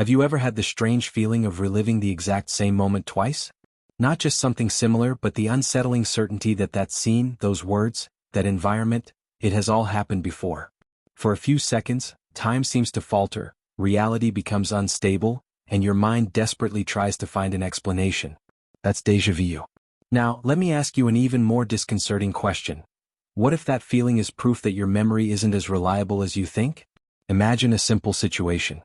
Have you ever had the strange feeling of reliving the exact same moment twice? Not just something similar, but the unsettling certainty that that scene, those words, that environment, it has all happened before. For a few seconds, time seems to falter, reality becomes unstable, and your mind desperately tries to find an explanation. That's déjà vu. Now, let me ask you an even more disconcerting question. What if that feeling is proof that your memory isn't as reliable as you think? Imagine a simple situation.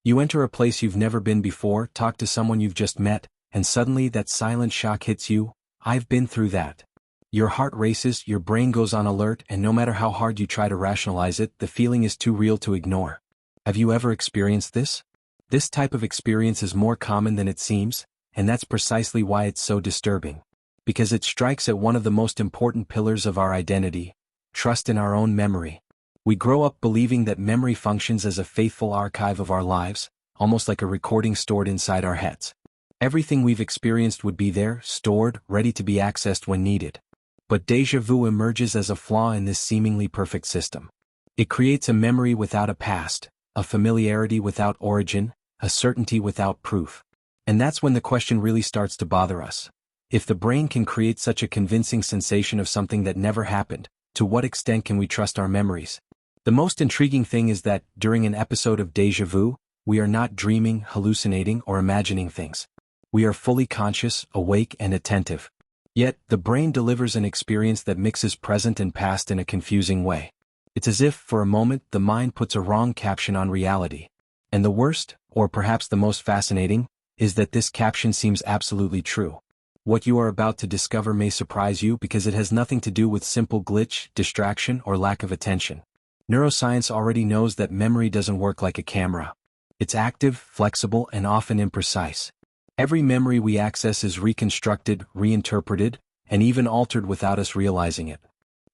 You enter a place you've never been before, talk to someone you've just met, and suddenly that silent shock hits you. I've been through that. Your heart races, your brain goes on alert, and no matter how hard you try to rationalize it, the feeling is too real to ignore. Have you ever experienced this? This type of experience is more common than it seems, and that's precisely why it's so disturbing. Because it strikes at one of the most important pillars of our identity, trust in our own memory. We grow up believing that memory functions as a faithful archive of our lives, almost like a recording stored inside our heads. Everything we've experienced would be there, stored, ready to be accessed when needed. But déjà vu emerges as a flaw in this seemingly perfect system. It creates a memory without a past, a familiarity without origin, a certainty without proof. And that's when the question really starts to bother us. If the brain can create such a convincing sensation of something that never happened, to what extent can we trust our memories? The most intriguing thing is that, during an episode of déjà vu, we are not dreaming, hallucinating, or imagining things. We are fully conscious, awake, and attentive. Yet, the brain delivers an experience that mixes present and past in a confusing way. It's as if, for a moment, the mind puts a wrong caption on reality. And the worst, or perhaps the most fascinating, is that this caption seems absolutely true. What you are about to discover may surprise you because it has nothing to do with simple glitch, distraction, or lack of attention. Neuroscience already knows that memory doesn't work like a camera. It's active, flexible, and often imprecise. Every memory we access is reconstructed, reinterpreted, and even altered without us realizing it.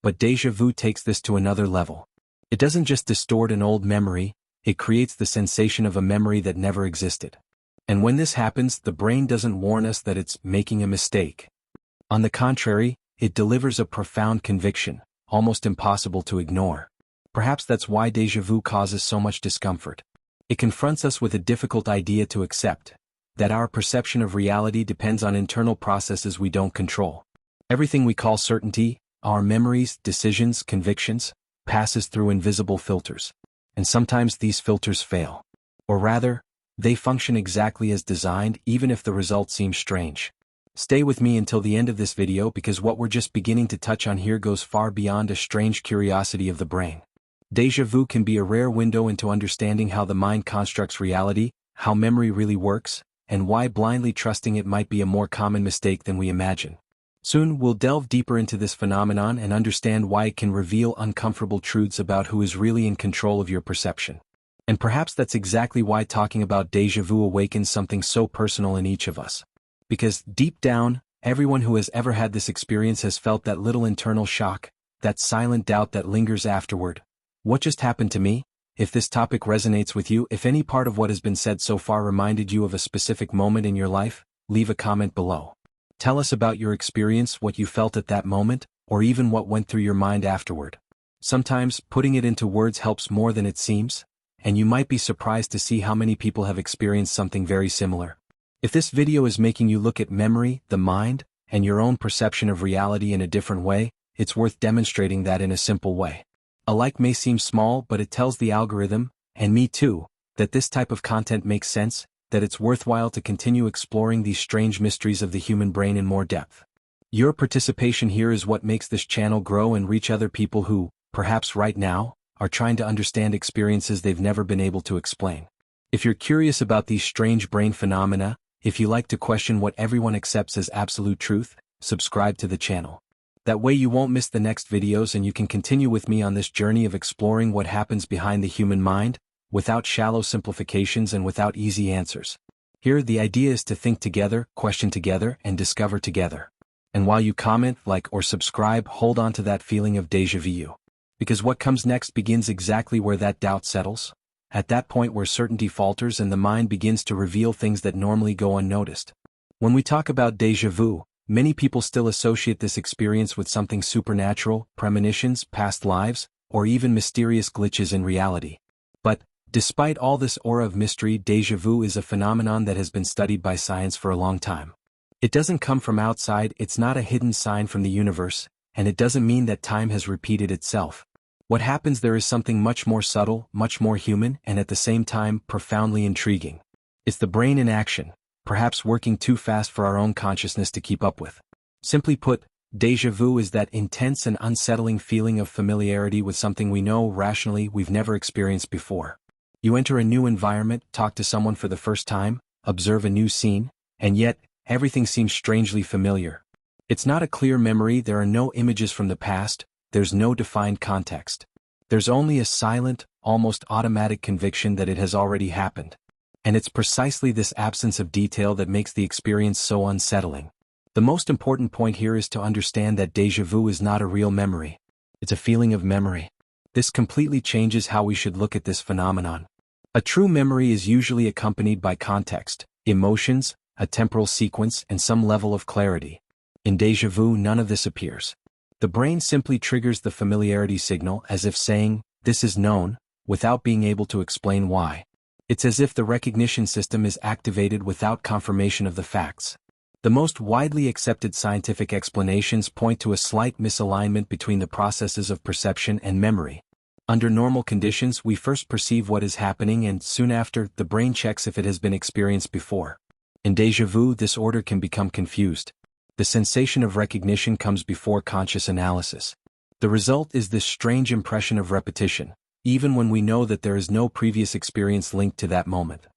But déjà vu takes this to another level. It doesn't just distort an old memory, it creates the sensation of a memory that never existed. And when this happens, the brain doesn't warn us that it's making a mistake. On the contrary, it delivers a profound conviction, almost impossible to ignore. Perhaps that's why déjà vu causes so much discomfort. It confronts us with a difficult idea to accept, that our perception of reality depends on internal processes we don't control. Everything we call certainty, our memories, decisions, convictions, passes through invisible filters. And sometimes these filters fail. Or rather, they function exactly as designed, even if the result seems strange. Stay with me until the end of this video because what we're just beginning to touch on here goes far beyond a strange curiosity of the brain. Déjà vu can be a rare window into understanding how the mind constructs reality, how memory really works, and why blindly trusting it might be a more common mistake than we imagine. Soon, we'll delve deeper into this phenomenon and understand why it can reveal uncomfortable truths about who is really in control of your perception. And perhaps that's exactly why talking about déjà vu awakens something so personal in each of us. Because, deep down, everyone who has ever had this experience has felt that little internal shock, that silent doubt that lingers afterward. What just happened to me? If this topic resonates with you, if any part of what has been said so far reminded you of a specific moment in your life, leave a comment below. Tell us about your experience, what you felt at that moment, or even what went through your mind afterward. Sometimes, putting it into words helps more than it seems, and you might be surprised to see how many people have experienced something very similar. If this video is making you look at memory, the mind, and your own perception of reality in a different way, it's worth demonstrating that in a simple way. A like may seem small, but it tells the algorithm, and me too, that this type of content makes sense, that it's worthwhile to continue exploring these strange mysteries of the human brain in more depth. Your participation here is what makes this channel grow and reach other people who, perhaps right now, are trying to understand experiences they've never been able to explain. If you're curious about these strange brain phenomena, if you like to question what everyone accepts as absolute truth, subscribe to the channel. That way you won't miss the next videos and you can continue with me on this journey of exploring what happens behind the human mind, without shallow simplifications and without easy answers. Here the idea is to think together, question together, and discover together. And while you comment, like, or subscribe, hold on to that feeling of déjà vu. Because what comes next begins exactly where that doubt settles, at that point where certainty falters and the mind begins to reveal things that normally go unnoticed. When we talk about déjà vu, many people still associate this experience with something supernatural, premonitions, past lives, or even mysterious glitches in reality. But Despite all this aura of mystery, déjà vu is a phenomenon that has been studied by science for a long time. It doesn't come from outside, it's not a hidden sign from the universe, and it doesn't mean that time has repeated itself. What happens there is something much more subtle, much more human, and at the same time, profoundly intriguing. It's the brain in action, perhaps working too fast for our own consciousness to keep up with. Simply put, déjà vu is that intense and unsettling feeling of familiarity with something we know rationally we've never experienced before. You enter a new environment, talk to someone for the first time, observe a new scene, and yet, everything seems strangely familiar. It's not a clear memory, there are no images from the past, there's no defined context. There's only a silent, almost automatic conviction that it has already happened. And it's precisely this absence of detail that makes the experience so unsettling. The most important point here is to understand that déjà vu is not a real memory. It's a feeling of memory. This completely changes how we should look at this phenomenon. A true memory is usually accompanied by context, emotions, a temporal sequence, and some level of clarity. In déjà vu, none of this appears. The brain simply triggers the familiarity signal as if saying, "This is known," without being able to explain why. It's as if the recognition system is activated without confirmation of the facts. The most widely accepted scientific explanations point to a slight misalignment between the processes of perception and memory. Under normal conditions, we first perceive what is happening and, soon after, the brain checks if it has been experienced before. In déjà vu, this order can become confused. The sensation of recognition comes before conscious analysis. The result is this strange impression of repetition, even when we know that there is no previous experience linked to that moment.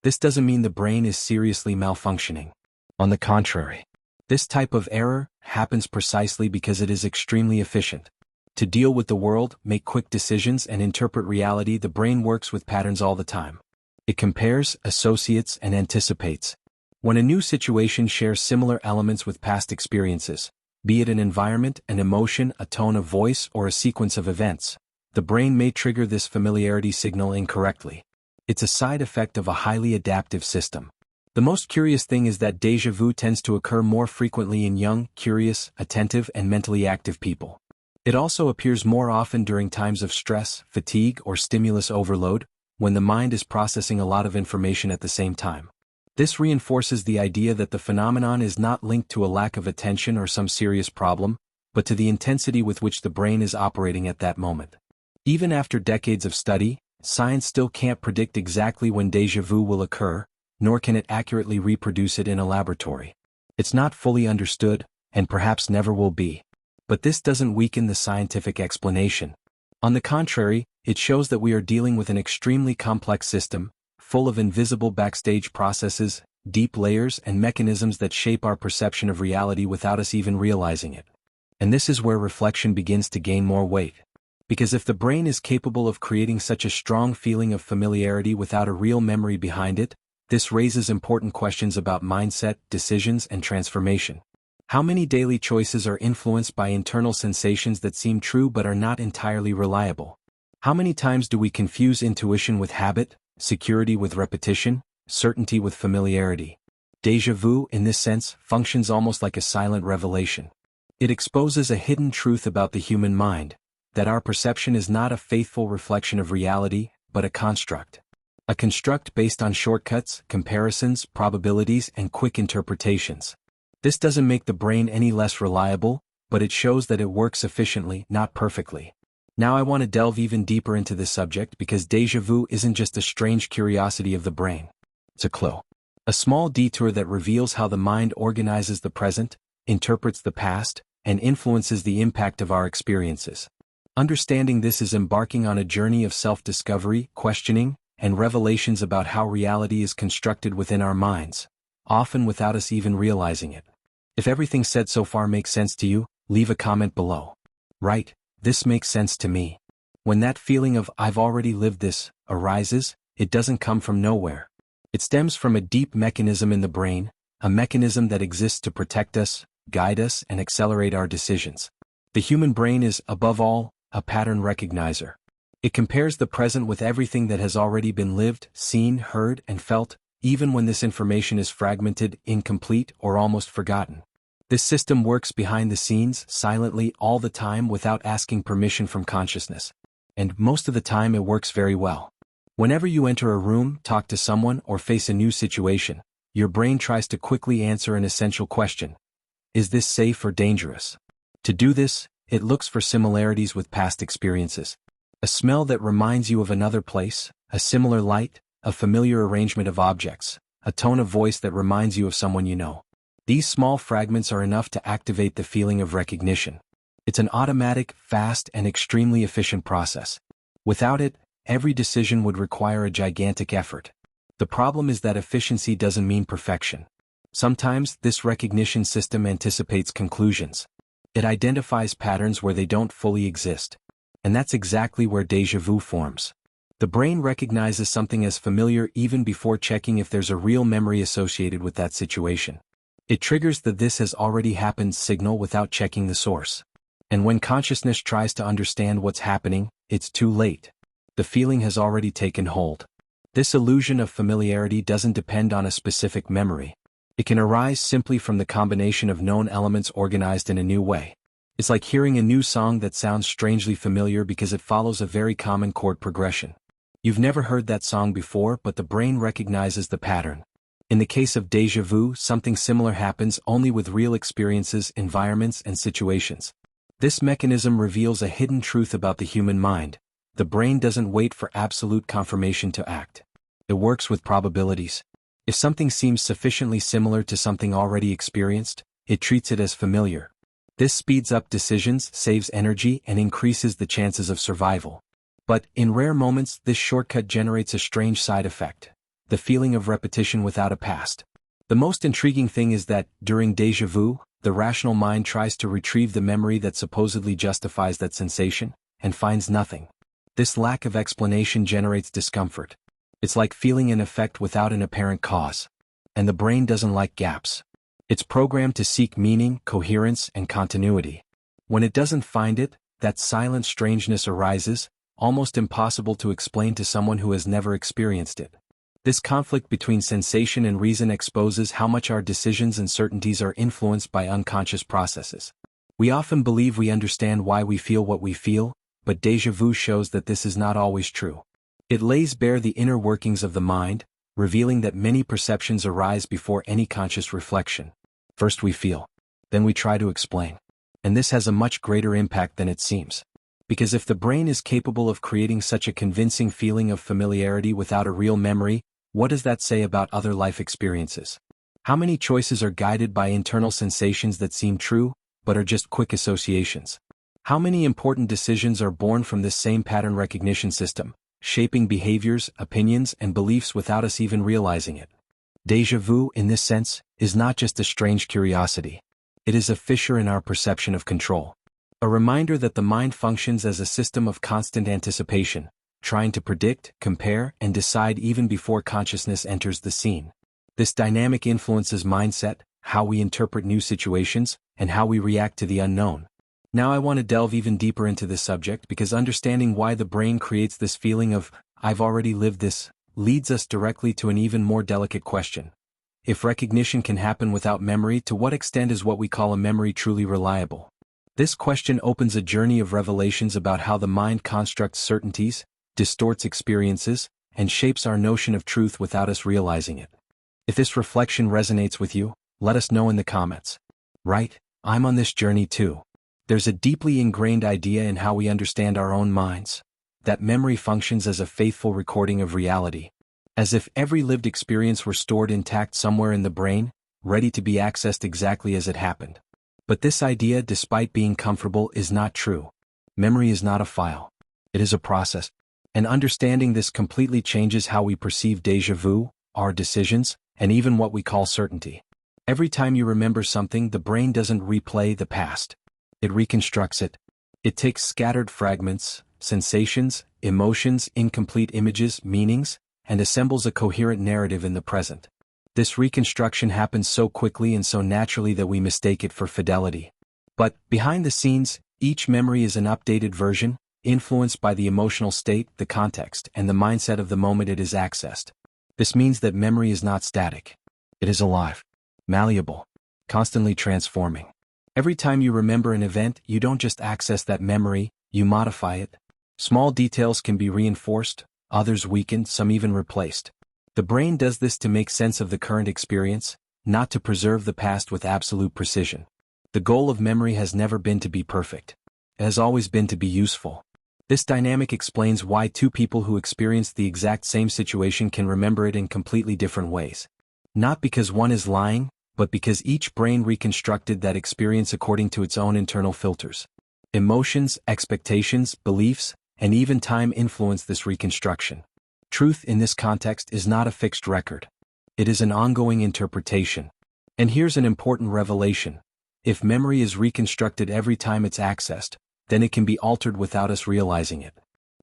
This doesn't mean the brain is seriously malfunctioning. On the contrary, this type of error happens precisely because it is extremely efficient. To deal with the world, make quick decisions, and interpret reality, the brain works with patterns all the time. It compares, associates, and anticipates. When a new situation shares similar elements with past experiences, be it an environment, an emotion, a tone of voice, or a sequence of events, the brain may trigger this familiarity signal incorrectly. It's a side effect of a highly adaptive system. The most curious thing is that déjà vu tends to occur more frequently in young, curious, attentive, and mentally active people. It also appears more often during times of stress, fatigue, or stimulus overload, when the mind is processing a lot of information at the same time. This reinforces the idea that the phenomenon is not linked to a lack of attention or some serious problem, but to the intensity with which the brain is operating at that moment. Even after decades of study, science still can't predict exactly when déjà vu will occur, nor can it accurately reproduce it in a laboratory. It's not fully understood, and perhaps never will be. But this doesn't weaken the scientific explanation. On the contrary, it shows that we are dealing with an extremely complex system, full of invisible backstage processes, deep layers, and mechanisms that shape our perception of reality without us even realizing it. And this is where reflection begins to gain more weight. Because if the brain is capable of creating such a strong feeling of familiarity without a real memory behind it, this raises important questions about mindset, decisions, and transformation. How many daily choices are influenced by internal sensations that seem true but are not entirely reliable? How many times do we confuse intuition with habit, security with repetition, certainty with familiarity? Déjà vu, in this sense, functions almost like a silent revelation. It exposes a hidden truth about the human mind, that our perception is not a faithful reflection of reality, but a construct. A construct based on shortcuts, comparisons, probabilities, and quick interpretations. This doesn't make the brain any less reliable, but it shows that it works efficiently, not perfectly. Now I want to delve even deeper into this subject because déjà vu isn't just a strange curiosity of the brain. It's a clue. A small detour that reveals how the mind organizes the present, interprets the past, and influences the impact of our experiences. Understanding this is embarking on a journey of self-discovery, questioning, and revelations about how reality is constructed within our minds, often without us even realizing it. If everything said so far makes sense to you, leave a comment below. Right, this makes sense to me. When that feeling of "I've already lived this" arises, it doesn't come from nowhere. It stems from a deep mechanism in the brain, a mechanism that exists to protect us, guide us, and accelerate our decisions. The human brain is, above all, a pattern recognizer. It compares the present with everything that has already been lived, seen, heard, and felt, even when this information is fragmented, incomplete, or almost forgotten. This system works behind the scenes, silently, all the time without asking permission from consciousness. And most of the time it works very well. Whenever you enter a room, talk to someone, or face a new situation, your brain tries to quickly answer an essential question. Is this safe or dangerous? To do this, it looks for similarities with past experiences. A smell that reminds you of another place, a similar light, a familiar arrangement of objects, a tone of voice that reminds you of someone you know. These small fragments are enough to activate the feeling of recognition. It's an automatic, fast, and extremely efficient process. Without it, every decision would require a gigantic effort. The problem is that efficiency doesn't mean perfection. Sometimes, this recognition system anticipates conclusions. It identifies patterns where they don't fully exist. And that's exactly where déjà vu forms. The brain recognizes something as familiar even before checking if there's a real memory associated with that situation. It triggers the "this has already happened" signal without checking the source. And when consciousness tries to understand what's happening, it's too late. The feeling has already taken hold. This illusion of familiarity doesn't depend on a specific memory. It can arise simply from the combination of known elements organized in a new way. It's like hearing a new song that sounds strangely familiar because it follows a very common chord progression. You've never heard that song before, but the brain recognizes the pattern. In the case of déjà vu, something similar happens only with real experiences, environments, and situations. This mechanism reveals a hidden truth about the human mind. The brain doesn't wait for absolute confirmation to act. It works with probabilities. If something seems sufficiently similar to something already experienced, it treats it as familiar. This speeds up decisions, saves energy, and increases the chances of survival. But, in rare moments, this shortcut generates a strange side effect: the feeling of repetition without a past. The most intriguing thing is that, during déjà vu, the rational mind tries to retrieve the memory that supposedly justifies that sensation, and finds nothing. This lack of explanation generates discomfort. It's like feeling an effect without an apparent cause. And the brain doesn't like gaps. It's programmed to seek meaning, coherence, and continuity. When it doesn't find it, that silent strangeness arises, almost impossible to explain to someone who has never experienced it. This conflict between sensation and reason exposes how much our decisions and certainties are influenced by unconscious processes. We often believe we understand why we feel what we feel, but déjà vu shows that this is not always true. It lays bare the inner workings of the mind, revealing that many perceptions arise before any conscious reflection. First we feel, then we try to explain. And this has a much greater impact than it seems. Because if the brain is capable of creating such a convincing feeling of familiarity without a real memory, what does that say about other life experiences? How many choices are guided by internal sensations that seem true, but are just quick associations? How many important decisions are born from this same pattern recognition system, shaping behaviors, opinions, and beliefs without us even realizing it? Déjà vu, in this sense, is not just a strange curiosity. It is a fissure in our perception of control. A reminder that the mind functions as a system of constant anticipation, trying to predict, compare, and decide even before consciousness enters the scene. This dynamic influences mindset, how we interpret new situations, and how we react to the unknown. Now I want to delve even deeper into this subject because understanding why the brain creates this feeling of, "I've already lived this," leads us directly to an even more delicate question. If recognition can happen without memory, to what extent is what we call a memory truly reliable? This question opens a journey of revelations about how the mind constructs certainties, distorts experiences, and shapes our notion of truth without us realizing it. If this reflection resonates with you, let us know in the comments. Right, I'm on this journey too. There's a deeply ingrained idea in how we understand our own minds, that memory functions as a faithful recording of reality, as if every lived experience were stored intact somewhere in the brain, ready to be accessed exactly as it happened. But this idea, despite being comfortable, is not true. Memory is not a file. It is a process. And understanding this completely changes how we perceive déjà vu, our decisions, and even what we call certainty. Every time you remember something, the brain doesn't replay the past. It reconstructs it. It takes scattered fragments, sensations, emotions, incomplete images, meanings, and assembles a coherent narrative in the present. This reconstruction happens so quickly and so naturally that we mistake it for fidelity. But, behind the scenes, each memory is an updated version, influenced by the emotional state, the context, and the mindset of the moment it is accessed. This means that memory is not static. It is alive, malleable, constantly transforming. Every time you remember an event, you don't just access that memory, you modify it. Small details can be reinforced, others weakened, some even replaced. The brain does this to make sense of the current experience, not to preserve the past with absolute precision. The goal of memory has never been to be perfect. It has always been to be useful. This dynamic explains why two people who experienced the exact same situation can remember it in completely different ways. Not because one is lying, but because each brain reconstructed that experience according to its own internal filters. Emotions, expectations, beliefs, and even time influence this reconstruction. Truth in this context is not a fixed record. It is an ongoing interpretation. And here's an important revelation. If memory is reconstructed every time it's accessed, then it can be altered without us realizing it.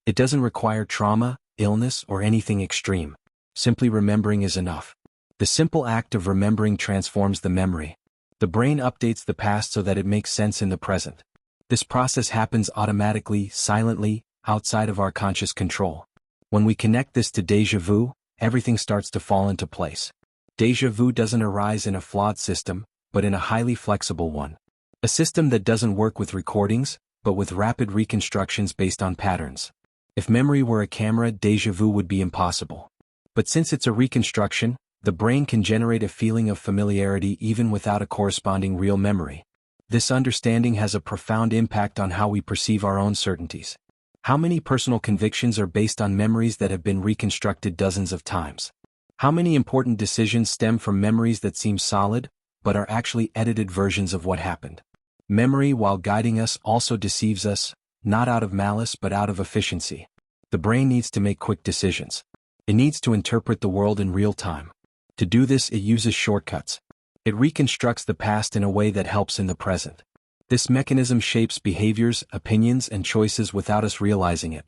It doesn't require trauma, illness, or anything extreme. Simply remembering is enough. The simple act of remembering transforms the memory. The brain updates the past so that it makes sense in the present. This process happens automatically, silently, outside of our conscious control. When we connect this to déjà vu, everything starts to fall into place. Déjà vu doesn't arise in a flawed system, but in a highly flexible one. A system that doesn't work with recordings, but with rapid reconstructions based on patterns. If memory were a camera, déjà vu would be impossible. But since it's a reconstruction, the brain can generate a feeling of familiarity even without a corresponding real memory. This understanding has a profound impact on how we perceive our own certainties. How many personal convictions are based on memories that have been reconstructed dozens of times? How many important decisions stem from memories that seem solid, but are actually edited versions of what happened? Memory, while guiding us, also deceives us, not out of malice but out of efficiency. The brain needs to make quick decisions. It needs to interpret the world in real time. To do this, it uses shortcuts. It reconstructs the past in a way that helps in the present. This mechanism shapes behaviors, opinions, and choices without us realizing it.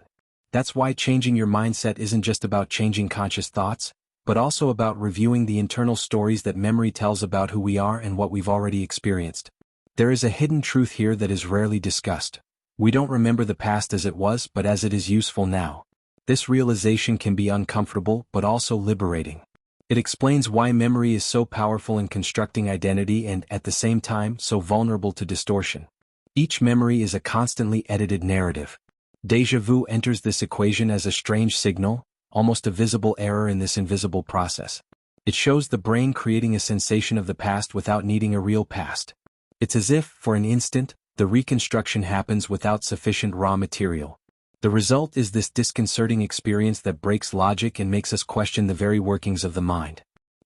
That's why changing your mindset isn't just about changing conscious thoughts, but also about reviewing the internal stories that memory tells about who we are and what we've already experienced. There is a hidden truth here that is rarely discussed. We don't remember the past as it was, but as it is useful now. This realization can be uncomfortable, but also liberating. It explains why memory is so powerful in constructing identity and, at the same time, so vulnerable to distortion. Each memory is a constantly edited narrative. Déjà vu enters this equation as a strange signal, almost a visible error in this invisible process. It shows the brain creating a sensation of the past without needing a real past. It's as if, for an instant, the reconstruction happens without sufficient raw material. The result is this disconcerting experience that breaks logic and makes us question the very workings of the mind.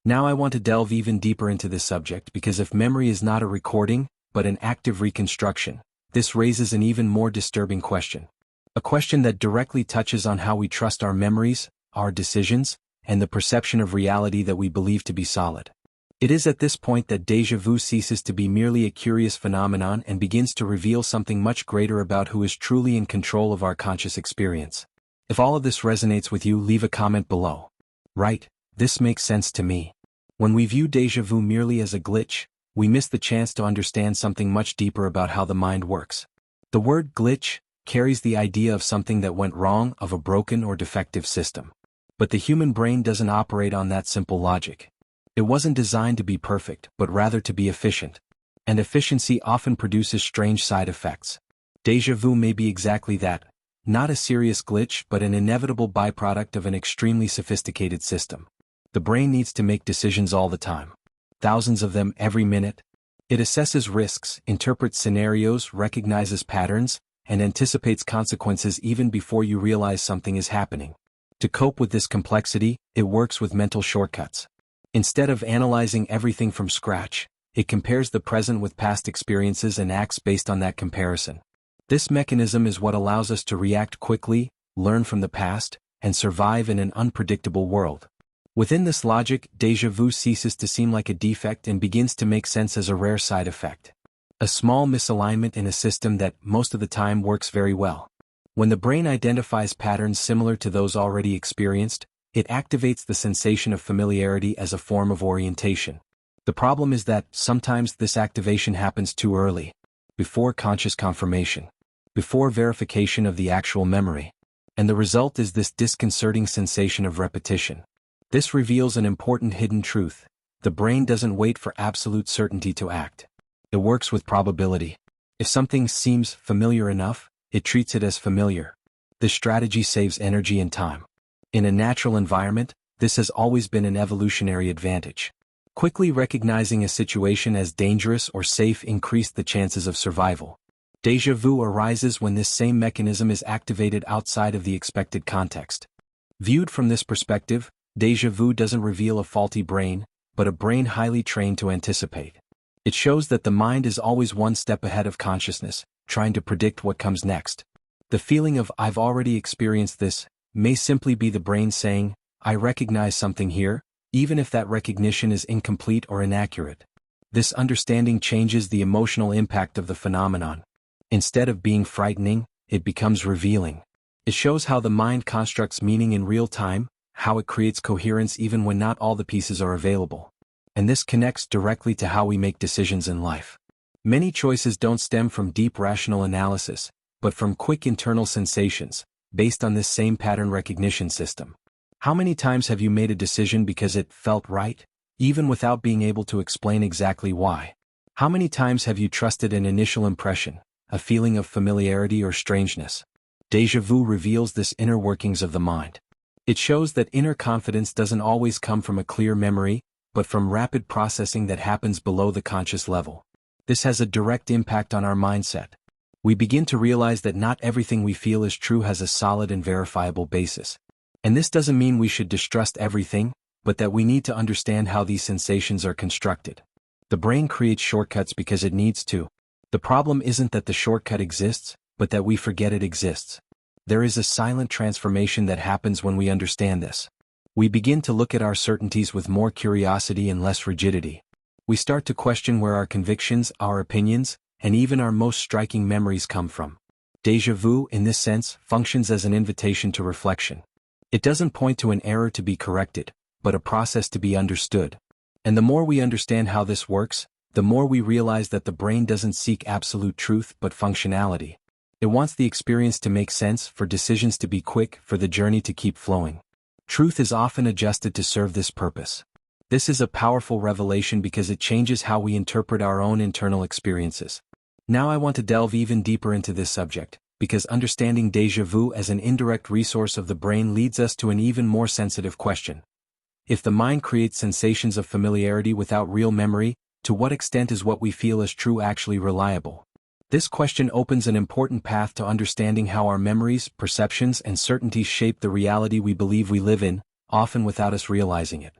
Now I want to delve even deeper into this subject because if memory is not a recording, but an active reconstruction, this raises an even more disturbing question. A question that directly touches on how we trust our memories, our decisions, and the perception of reality that we believe to be solid. It is at this point that déjà vu ceases to be merely a curious phenomenon and begins to reveal something much greater about who is truly in control of our conscious experience. If all of this resonates with you, leave a comment below. Right, this makes sense to me. When we view déjà vu merely as a glitch, we miss the chance to understand something much deeper about how the mind works. The word glitch carries the idea of something that went wrong, of a broken or defective system. But the human brain doesn't operate on that simple logic. It wasn't designed to be perfect, but rather to be efficient. And efficiency often produces strange side effects. Déjà vu may be exactly that, not a serious glitch but an inevitable byproduct of an extremely sophisticated system. The brain needs to make decisions all the time. Thousands of them every minute. It assesses risks, interprets scenarios, recognizes patterns, and anticipates consequences even before you realize something is happening. To cope with this complexity, it works with mental shortcuts. Instead of analyzing everything from scratch, it compares the present with past experiences and acts based on that comparison. This mechanism is what allows us to react quickly, learn from the past, and survive in an unpredictable world. Within this logic, déjà vu ceases to seem like a defect and begins to make sense as a rare side effect. A small misalignment in a system that, most of the time, works very well. When the brain identifies patterns similar to those already experienced, it activates the sensation of familiarity as a form of orientation. The problem is that, sometimes this activation happens too early, before conscious confirmation, before verification of the actual memory. And the result is this disconcerting sensation of repetition. This reveals an important hidden truth. The brain doesn't wait for absolute certainty to act. It works with probability. If something seems familiar enough, it treats it as familiar. This strategy saves energy and time. In a natural environment, this has always been an evolutionary advantage. Quickly recognizing a situation as dangerous or safe increased the chances of survival. Déjà vu arises when this same mechanism is activated outside of the expected context. Viewed from this perspective, déjà vu doesn't reveal a faulty brain, but a brain highly trained to anticipate. It shows that the mind is always one step ahead of consciousness, trying to predict what comes next. The feeling of "I've already experienced this" may simply be the brain saying, "I recognize something here," even if that recognition is incomplete or inaccurate. This understanding changes the emotional impact of the phenomenon. Instead of being frightening, it becomes revealing. It shows how the mind constructs meaning in real time, how it creates coherence even when not all the pieces are available. And this connects directly to how we make decisions in life. Many choices don't stem from deep rational analysis, but from quick internal sensations, based on this same pattern recognition system. How many times have you made a decision because it felt right, even without being able to explain exactly why? How many times have you trusted an initial impression, a feeling of familiarity or strangeness? Déjà vu reveals this inner workings of the mind. It shows that inner confidence doesn't always come from a clear memory, but from rapid processing that happens below the conscious level. This has a direct impact on our mindset. We begin to realize that not everything we feel is true has a solid and verifiable basis. And this doesn't mean we should distrust everything, but that we need to understand how these sensations are constructed. The brain creates shortcuts because it needs to. The problem isn't that the shortcut exists, but that we forget it exists. There is a silent transformation that happens when we understand this. We begin to look at our certainties with more curiosity and less rigidity. We start to question where our convictions, our opinions, and even our most striking memories come from. Déjà vu, in this sense, functions as an invitation to reflection. It doesn't point to an error to be corrected, but a process to be understood. And the more we understand how this works, the more we realize that the brain doesn't seek absolute truth but functionality. It wants the experience to make sense, for decisions to be quick, for the journey to keep flowing. Truth is often adjusted to serve this purpose. This is a powerful revelation because it changes how we interpret our own internal experiences. Now I want to delve even deeper into this subject, because understanding déjà vu as an indirect resource of the brain leads us to an even more sensitive question. If the mind creates sensations of familiarity without real memory, to what extent is what we feel as true actually reliable? This question opens an important path to understanding how our memories, perceptions, and certainties shape the reality we believe we live in, often without us realizing it.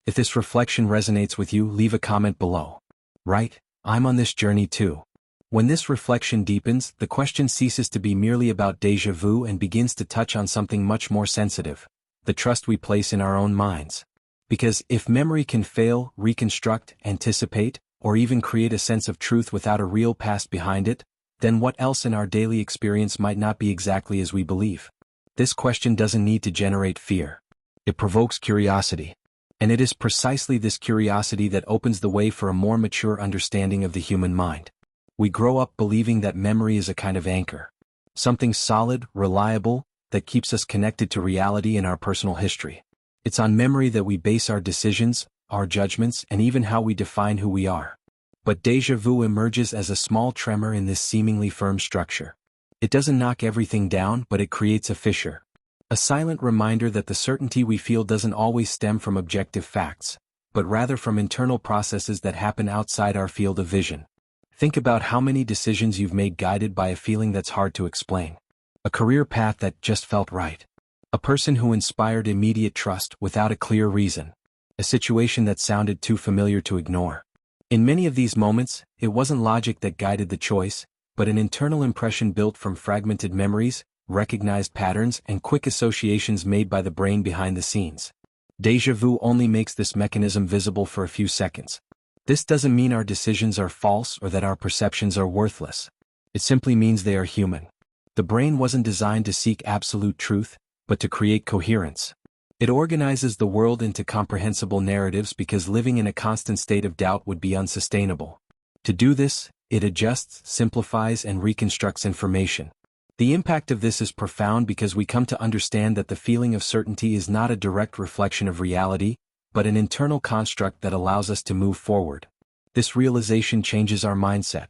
If this reflection resonates with you, leave a comment below. Right, I'm on this journey too. When this reflection deepens, the question ceases to be merely about déjà vu and begins to touch on something much more sensitive: the trust we place in our own minds. Because if memory can fail, reconstruct, anticipate, or even create a sense of truth without a real past behind it, then what else in our daily experience might not be exactly as we believe? This question doesn't need to generate fear. It provokes curiosity. And it is precisely this curiosity that opens the way for a more mature understanding of the human mind. We grow up believing that memory is a kind of anchor. Something solid, reliable, that keeps us connected to reality and our personal history. It's on memory that we base our decisions, our judgments, and even how we define who we are. But déjà vu emerges as a small tremor in this seemingly firm structure. It doesn't knock everything down, but it creates a fissure. A silent reminder that the certainty we feel doesn't always stem from objective facts, but rather from internal processes that happen outside our field of vision. Think about how many decisions you've made guided by a feeling that's hard to explain. A career path that just felt right. A person who inspired immediate trust without a clear reason. A situation that sounded too familiar to ignore. In many of these moments, it wasn't logic that guided the choice, but an internal impression built from fragmented memories, recognized patterns, and quick associations made by the brain behind the scenes. Déjà vu only makes this mechanism visible for a few seconds. This doesn't mean our decisions are false or that our perceptions are worthless. It simply means they are human. The brain wasn't designed to seek absolute truth, but to create coherence. It organizes the world into comprehensible narratives because living in a constant state of doubt would be unsustainable. To do this, it adjusts, simplifies, and reconstructs information. The impact of this is profound because we come to understand that the feeling of certainty is not a direct reflection of reality, but an internal construct that allows us to move forward. This realization changes our mindset.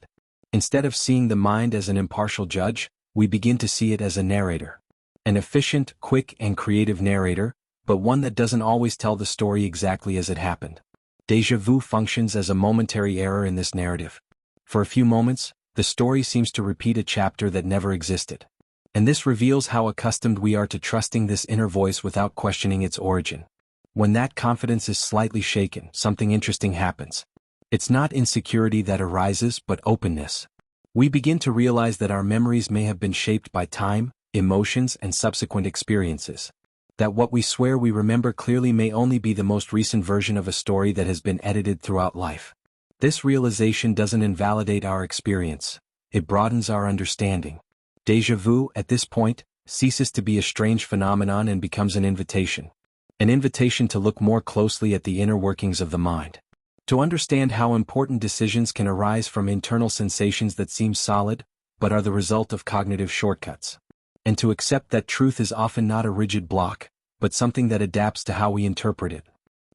Instead of seeing the mind as an impartial judge, we begin to see it as a narrator. An efficient, quick, and creative narrator, but one that doesn't always tell the story exactly as it happened. Déjà vu functions as a momentary error in this narrative. For a few moments, the story seems to repeat a chapter that never existed. And this reveals how accustomed we are to trusting this inner voice without questioning its origin. When that confidence is slightly shaken, something interesting happens. It's not insecurity that arises, but openness. We begin to realize that our memories may have been shaped by time, emotions, and subsequent experiences. That what we swear we remember clearly may only be the most recent version of a story that has been edited throughout life. This realization doesn't invalidate our experience. It broadens our understanding. Déjà vu, at this point, ceases to be a strange phenomenon and becomes an invitation. An invitation to look more closely at the inner workings of the mind. To understand how important decisions can arise from internal sensations that seem solid, but are the result of cognitive shortcuts. And to accept that truth is often not a rigid block, but something that adapts to how we interpret it.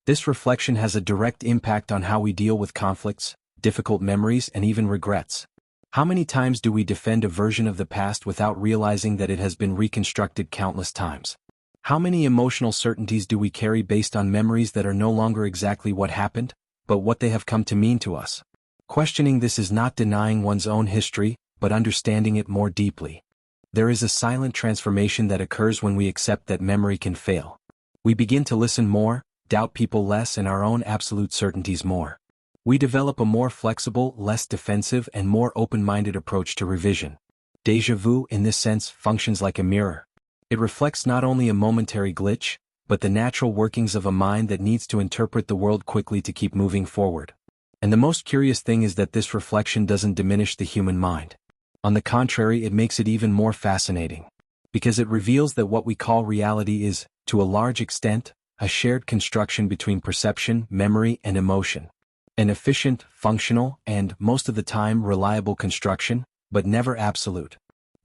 This reflection has a direct impact on how we deal with conflicts, difficult memories, and even regrets. How many times do we defend a version of the past without realizing that it has been reconstructed countless times? How many emotional certainties do we carry based on memories that are no longer exactly what happened, but what they have come to mean to us? Questioning this is not denying one's own history, but understanding it more deeply. There is a silent transformation that occurs when we accept that memory can fail. We begin to listen more, doubt people less, and our own absolute certainties more. We develop a more flexible, less defensive, and more open-minded approach to revision. Déjà vu, in this sense, functions like a mirror. It reflects not only a momentary glitch, but the natural workings of a mind that needs to interpret the world quickly to keep moving forward. And the most curious thing is that this reflection doesn't diminish the human mind. On the contrary, it makes it even more fascinating. Because it reveals that what we call reality is, to a large extent, a shared construction between perception, memory, and emotion. An efficient, functional, and, most of the time, reliable construction, but never absolute.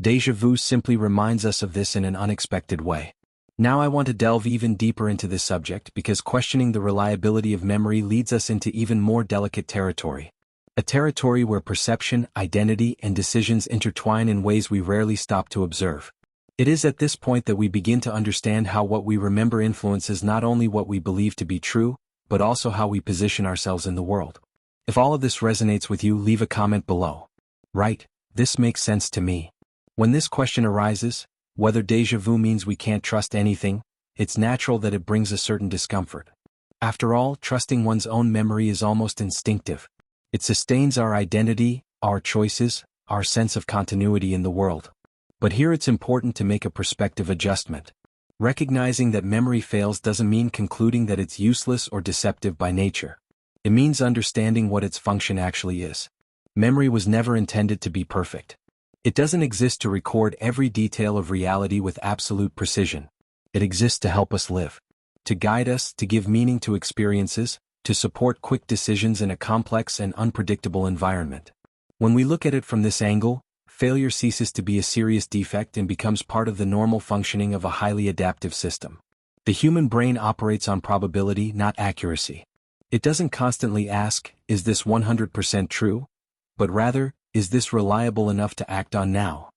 Déjà vu simply reminds us of this in an unexpected way. Now I want to delve even deeper into this subject because questioning the reliability of memory leads us into even more delicate territory. A territory where perception, identity, and decisions intertwine in ways we rarely stop to observe. It is at this point that we begin to understand how what we remember influences not only what we believe to be true, but also how we position ourselves in the world. If all of this resonates with you, leave a comment below. Right, this makes sense to me. When this question arises, whether déjà vu means we can't trust anything, it's natural that it brings a certain discomfort. After all, trusting one's own memory is almost instinctive. It sustains our identity, our choices, our sense of continuity in the world. But here it's important to make a perspective adjustment. Recognizing that memory fails doesn't mean concluding that it's useless or deceptive by nature. It means understanding what its function actually is. Memory was never intended to be perfect. It doesn't exist to record every detail of reality with absolute precision. It exists to help us live. To guide us, to give meaning to experiences, to support quick decisions in a complex and unpredictable environment. When we look at it from this angle, failure ceases to be a serious defect and becomes part of the normal functioning of a highly adaptive system. The human brain operates on probability, not accuracy. It doesn't constantly ask, is this 100% true? But rather, is this reliable enough to act on now?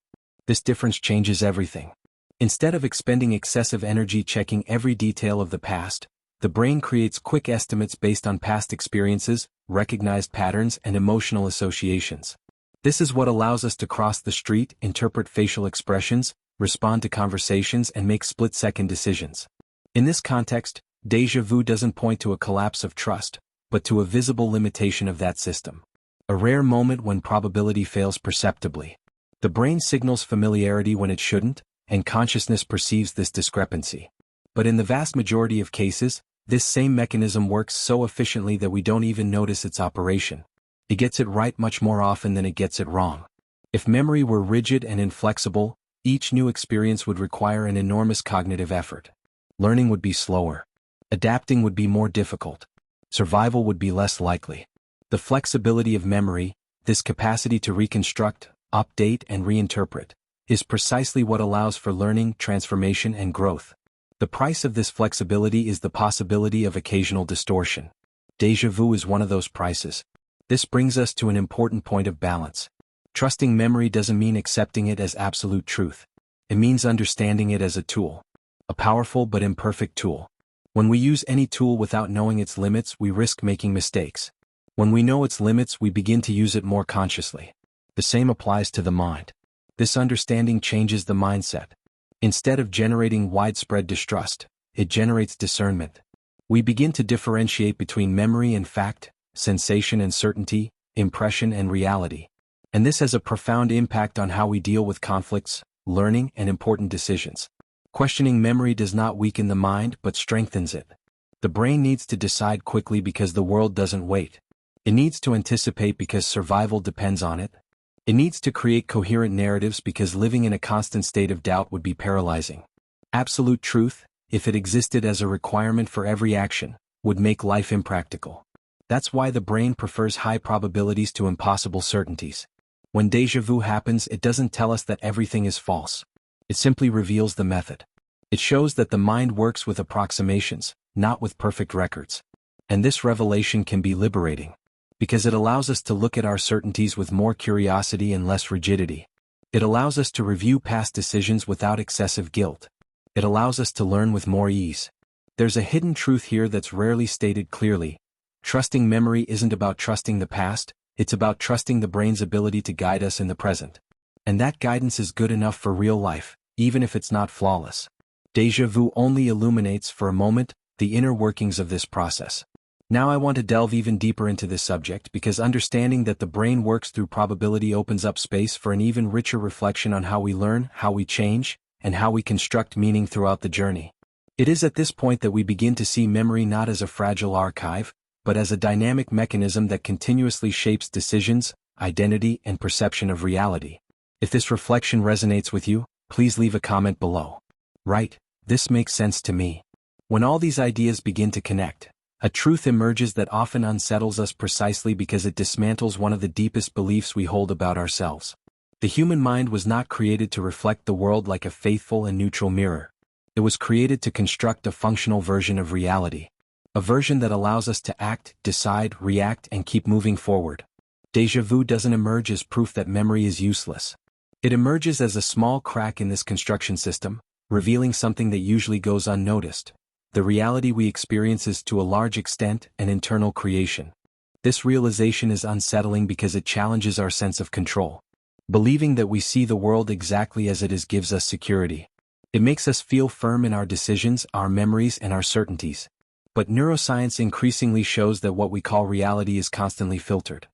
This difference changes everything. Instead of expending excessive energy checking every detail of the past, the brain creates quick estimates based on past experiences, recognized patterns, and emotional associations. This is what allows us to cross the street, interpret facial expressions, respond to conversations, and make split-second decisions. In this context, déjà vu doesn't point to a collapse of trust, but to a visible limitation of that system. A rare moment when probability fails perceptibly. The brain signals familiarity when it shouldn't, and consciousness perceives this discrepancy. But in the vast majority of cases, this same mechanism works so efficiently that we don't even notice its operation. It gets it right much more often than it gets it wrong. If memory were rigid and inflexible, each new experience would require an enormous cognitive effort. Learning would be slower. Adapting would be more difficult. Survival would be less likely. The flexibility of memory, this capacity to reconstruct, update, and reinterpret, is precisely what allows for learning, transformation, and growth. The price of this flexibility is the possibility of occasional distortion. Déjà vu is one of those prices. This brings us to an important point of balance. Trusting memory doesn't mean accepting it as absolute truth. It means understanding it as a tool. A powerful but imperfect tool. When we use any tool without knowing its limits, we risk making mistakes. When we know its limits, we begin to use it more consciously. The same applies to the mind. This understanding changes the mindset. Instead of generating widespread distrust, it generates discernment. We begin to differentiate between memory and fact, sensation and certainty, impression and reality. And this has a profound impact on how we deal with conflicts, learning, and important decisions. Questioning memory does not weaken the mind but strengthens it. The brain needs to decide quickly because the world doesn't wait. It needs to anticipate because survival depends on it. It needs to create coherent narratives because living in a constant state of doubt would be paralyzing. Absolute truth, if it existed as a requirement for every action, would make life impractical. That's why the brain prefers high probabilities to impossible certainties. When déjà vu happens, it doesn't tell us that everything is false. It simply reveals the method. It shows that the mind works with approximations, not with perfect records. And this revelation can be liberating, because it allows us to look at our certainties with more curiosity and less rigidity. It allows us to review past decisions without excessive guilt. It allows us to learn with more ease. There's a hidden truth here that's rarely stated clearly. Trusting memory isn't about trusting the past, it's about trusting the brain's ability to guide us in the present. And that guidance is good enough for real life, even if it's not flawless. Déjà vu only illuminates, for a moment, the inner workings of this process. Now I want to delve even deeper into this subject because understanding that the brain works through probability opens up space for an even richer reflection on how we learn, how we change, and how we construct meaning throughout the journey. It is at this point that we begin to see memory not as a fragile archive, but as a dynamic mechanism that continuously shapes decisions, identity, and perception of reality. If this reflection resonates with you, please leave a comment below. Right, this makes sense to me. When all these ideas begin to connect, a truth emerges that often unsettles us precisely because it dismantles one of the deepest beliefs we hold about ourselves. The human mind was not created to reflect the world like a faithful and neutral mirror. It was created to construct a functional version of reality. A version that allows us to act, decide, react, and keep moving forward. Déjà vu doesn't emerge as proof that memory is useless. It emerges as a small crack in this construction system, revealing something that usually goes unnoticed. The reality we experience is to a large extent an internal creation. This realization is unsettling because it challenges our sense of control. Believing that we see the world exactly as it is gives us security. It makes us feel firm in our decisions, our memories, and our certainties. But neuroscience increasingly shows that what we call reality is constantly filtered.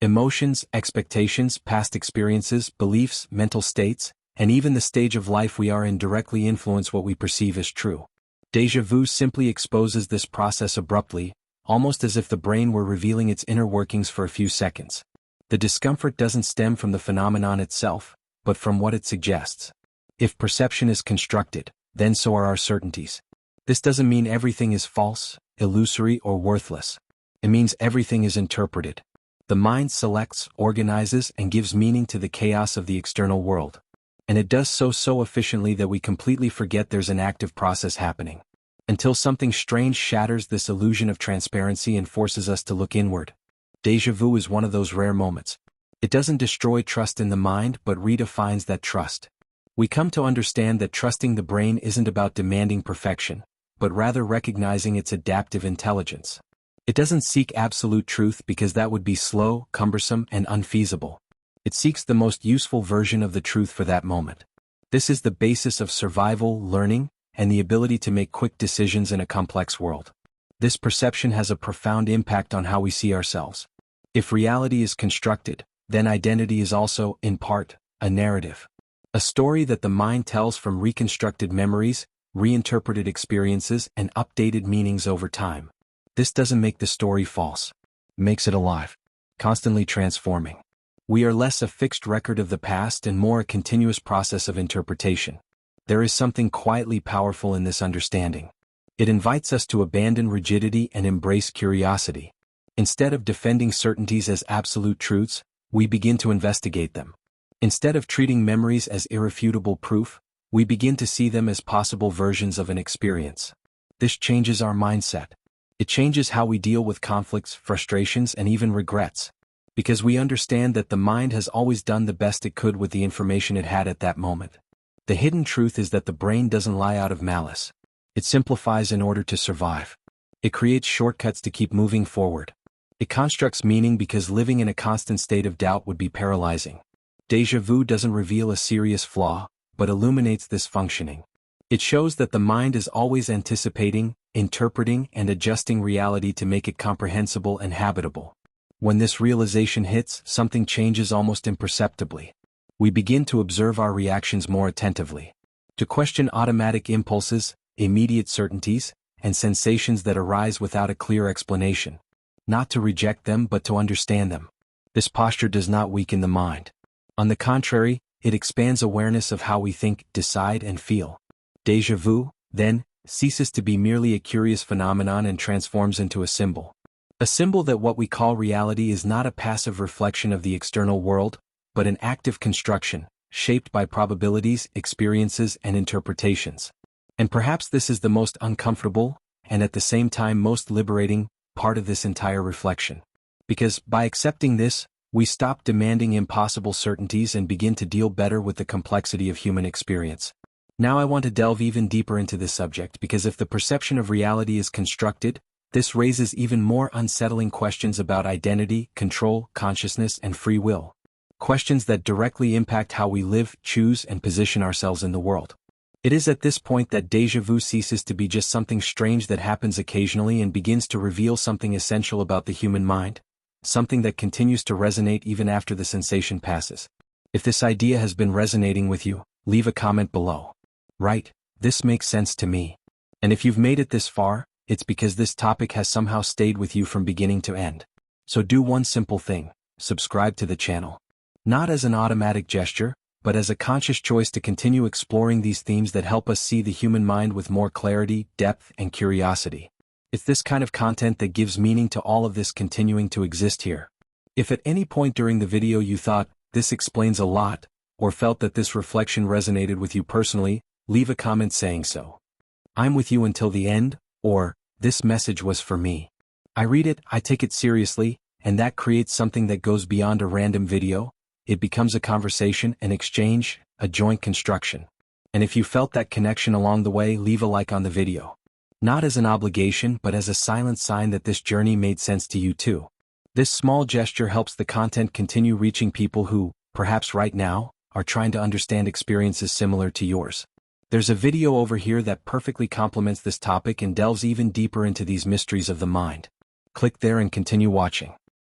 Emotions, expectations, past experiences, beliefs, mental states, and even the stage of life we are in directly influence what we perceive as true. Déjà vu simply exposes this process abruptly, almost as if the brain were revealing its inner workings for a few seconds. The discomfort doesn't stem from the phenomenon itself, but from what it suggests. If perception is constructed, then so are our certainties. This doesn't mean everything is false, illusory, or worthless. It means everything is interpreted. The mind selects, organizes, and gives meaning to the chaos of the external world. And it does so efficiently that we completely forget there's an active process happening. Until something strange shatters this illusion of transparency and forces us to look inward. Déjà vu is one of those rare moments. It doesn't destroy trust in the mind but redefines that trust. We come to understand that trusting the brain isn't about demanding perfection, but rather recognizing its adaptive intelligence. It doesn't seek absolute truth because that would be slow, cumbersome, and unfeasible. It seeks the most useful version of the truth for that moment. This is the basis of survival, learning, and the ability to make quick decisions in a complex world. This perception has a profound impact on how we see ourselves. If reality is constructed, then identity is also, in part, a narrative. A story that the mind tells from reconstructed memories, reinterpreted experiences, and updated meanings over time. This doesn't make the story false. It makes it alive, constantly transforming. We are less a fixed record of the past and more a continuous process of interpretation. There is something quietly powerful in this understanding. It invites us to abandon rigidity and embrace curiosity. Instead of defending certainties as absolute truths, we begin to investigate them. Instead of treating memories as irrefutable proof, we begin to see them as possible versions of an experience. This changes our mindset. It changes how we deal with conflicts, frustrations, and even regrets. Because we understand that the mind has always done the best it could with the information it had at that moment. The hidden truth is that the brain doesn't lie out of malice. It simplifies in order to survive. It creates shortcuts to keep moving forward. It constructs meaning because living in a constant state of doubt would be paralyzing. Déjà vu doesn't reveal a serious flaw, but illuminates this functioning. It shows that the mind is always anticipating, interpreting, and adjusting reality to make it comprehensible and habitable. When this realization hits, something changes almost imperceptibly. We begin to observe our reactions more attentively, to question automatic impulses, immediate certainties, and sensations that arise without a clear explanation. Not to reject them but to understand them. This posture does not weaken the mind. On the contrary, it expands awareness of how we think, decide, and feel. Déjà vu, then, ceases to be merely a curious phenomenon and transforms into a symbol. A symbol that what we call reality is not a passive reflection of the external world, but an active construction, shaped by probabilities, experiences, and interpretations. And perhaps this is the most uncomfortable, and at the same time most liberating, part of this entire reflection. Because, by accepting this, we stop demanding impossible certainties and begin to deal better with the complexity of human experience. Now I want to delve even deeper into this subject because if the perception of reality is constructed, this raises even more unsettling questions about identity, control, consciousness, and free will. Questions that directly impact how we live, choose, and position ourselves in the world. It is at this point that déjà vu ceases to be just something strange that happens occasionally and begins to reveal something essential about the human mind, something that continues to resonate even after the sensation passes. If this idea has been resonating with you, leave a comment below. Right, this makes sense to me. And if you've made it this far, it's because this topic has somehow stayed with you from beginning to end. So do one simple thing: subscribe to the channel. Not as an automatic gesture, but as a conscious choice to continue exploring these themes that help us see the human mind with more clarity, depth, and curiosity. It's this kind of content that gives meaning to all of this continuing to exist here. If at any point during the video you thought, this explains a lot, or felt that this reflection resonated with you personally, leave a comment saying so. I'm with you until the end, or, this message was for me. I read it, I take it seriously, and that creates something that goes beyond a random video. It becomes a conversation, an exchange, a joint construction. And if you felt that connection along the way, leave a like on the video. Not as an obligation but as a silent sign that this journey made sense to you too. This small gesture helps the content continue reaching people who, perhaps right now, are trying to understand experiences similar to yours. There's a video over here that perfectly complements this topic and delves even deeper into these mysteries of the mind. Click there and continue watching.